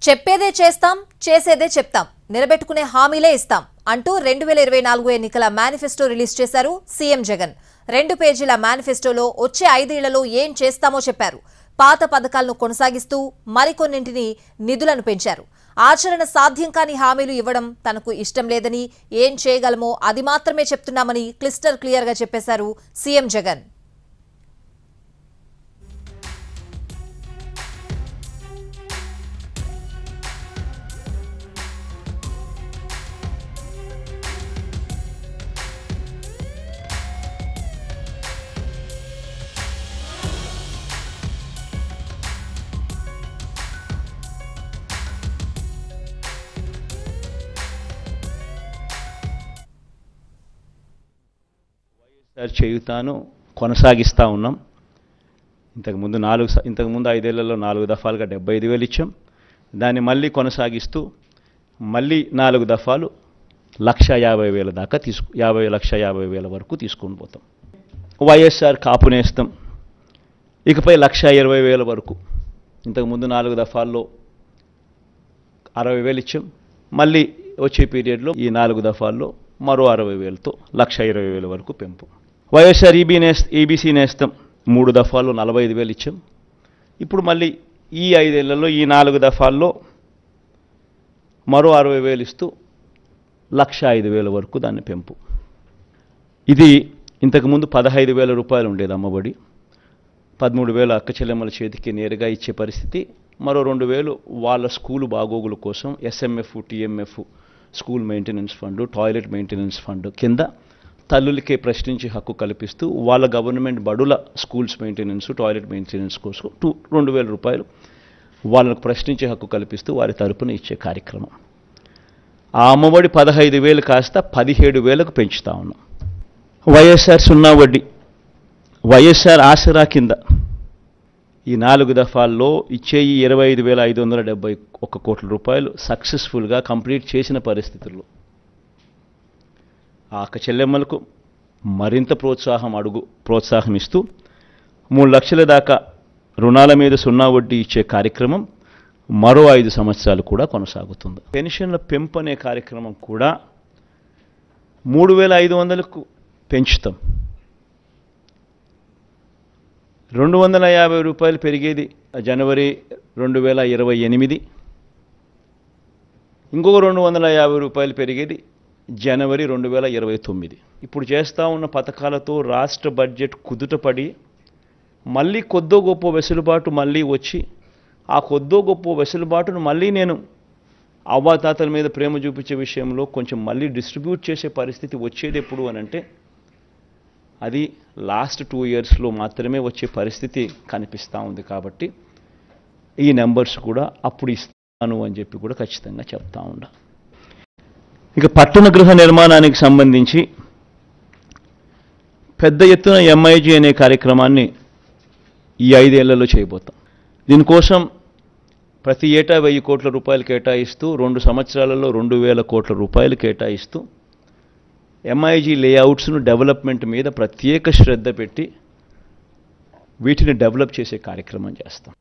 చెప్పేదే చేస్తాం, చేసేదే చెప్తాం, నిలబెట్టుకునే హామీలే ఇస్తాం అంటూ 2024 ఎన్నికల మేనిఫెస్టో రిలీజ్ చేశారు సీఎం జగన్. 2 పేజీల మేనిఫెస్టోలో వచ్చే 5 ఏళ్లలో ఏం చేస్తామో చెప్పారు. పాత పథకాలను కొనసాగిస్తూ మరికొన్నింటిని నిధులను పెంచారు. ఆచరణ సాధ్యం కాని హామీలు ఇవ్వడం తనకు ఇష్టం లేదని, ఏం చేయగలమో అది మాత్రమే చెప్తున్నామని క్లిస్టర్ క్లియర్ గా చెప్పేశారు సీఎం జగన్. చేయుతాను కొనసాగిస్తూ ఉన్నాం. ఇంతకుముందు 5 ఏళ్లలో 4 దఫాలుగా 75,000 ఇచ్చాం. దాన్ని మళ్ళీ కొనసాగిస్తూ మళ్ళీ 4 దఫాలు 1,50,000 దాకా 50,50,000 వరకు తీసుకొని పోతాం. వైఎస్ఆర్ కాపు నేస్తం ఇకపై 1,20,000 వరకు. ఇంతకుముందు 4 దఫాల్లో 60,000 ఇచ్చాం. మళ్ళీ వచ్చే పీరియడ్లో ఈ 4 దఫాల్లో మరో 60,000తో 1,20,000 వరకు పెంపు. వైఎస్ఆర్ ఈబీసీ నేస్తం 3 దఫాల్లో 45,000 ఇచ్చాం. ఇప్పుడు మళ్ళీ ఈ 5 ఏళ్లలో ఈ 4 దఫాల్లో మరో 60,000 ఇస్తూ 1,05,000 వరకు దాన్ని పెంపు. ఇది ఇంతకుముందు 15,000 రూపాయలు ఉండేది అమ్మఒడి. 13,000 అక్క చెల్లెమ్మల చేతికి నేరుగా ఇచ్చే పరిస్థితి. మరో 2,000 వాళ్ళ స్కూలు బాగోగుల కోసం SMF, TMF, school maintenance fund, toilet maintenance fund కింద తల్లులకే ప్రశ్నించి హక్కు కల్పిస్తూ వాళ్ళ గవర్నమెంట్ బడుల స్కూల్స్ మెయింటెనెన్స్, టాయిలెట్ మెయింటెనెన్స్ కోసం 2,000 రూపాయలు వాళ్ళకు ప్రశ్నించే హక్కు కల్పిస్తూ వారి తరపున ఇచ్చే కార్యక్రమం. ఆ అమ్మఒడి 15,000 కాస్త 17,000కు పెంచుతా ఉన్నాం. వైఎస్ఆర్ సున్నా వడ్డీ, వైఎస్ఆర్ ఆసరా కింద ఈ 4 దఫాల్లో ఇచ్చే ఈ 25,571 కోట్ల రూపాయలు సక్సెస్ఫుల్గా కంప్లీట్ చేసిన పరిస్థితుల్లో ఆ అక్క చెల్లెమ్మలకు మరింత ప్రోత్సాహం ఇస్తూ 3 లక్షల దాకా రుణాల మీద సున్నా వడ్డీ ఇచ్చే కార్యక్రమం మరో 5 సంవత్సరాలు కూడా కొనసాగుతుంది. పెన్షన్ల పెంపు అనే కార్యక్రమం కూడా 3,500కు పెంచుతాం. 250 రూపాయలు పెరిగేది జనవరి 2028, ఇంకొక 250 రూపాయలు పెరిగేది జనవరి 2029. ఇప్పుడు చేస్తూ ఉన్న పథకాలతో రాష్ట్ర బడ్జెట్ కుదుటపడి మళ్ళీ కొద్దో గొప్ప వెసులుబాటు మళ్ళీ వచ్చి ఆ కొద్దో గొప్ప వెసులుబాటును మళ్ళీ నేను అవ్వాతాతల మీద ప్రేమ చూపించే విషయంలో కొంచెం మళ్ళీ డిస్ట్రిబ్యూట్ చేసే పరిస్థితి వచ్చేది ఎప్పుడు అని అంటే అది లాస్ట్ 2 ఇయర్స్లో మాత్రమే వచ్చే పరిస్థితి కనిపిస్తూ ఉంది. కాబట్టి ఈ నెంబర్స్ కూడా అప్పుడు ఇస్తాను అని చెప్పి కూడా ఖచ్చితంగా చెప్తా ఉండా. ఇక పట్టణ గృహ నిర్మాణానికి సంబంధించి పెద్ద ఎత్తున ఎంఐజీ అనే కార్యక్రమాన్ని ఈ 5 ఏళ్లలో చేయబోతాం. దీనికోసం ప్రతి ఏటా 1,000 కోట్ల రూపాయలు కేటాయిస్తూ 2 సంవత్సరాలలో 2,000 కోట్ల రూపాయలు కేటాయిస్తూ ఎంఐజీ లేఅవుట్స్ను డెవలప్మెంట్ మీద ప్రత్యేక శ్రద్ధ పెట్టి వీటిని డెవలప్ చేసే కార్యక్రమం చేస్తాం.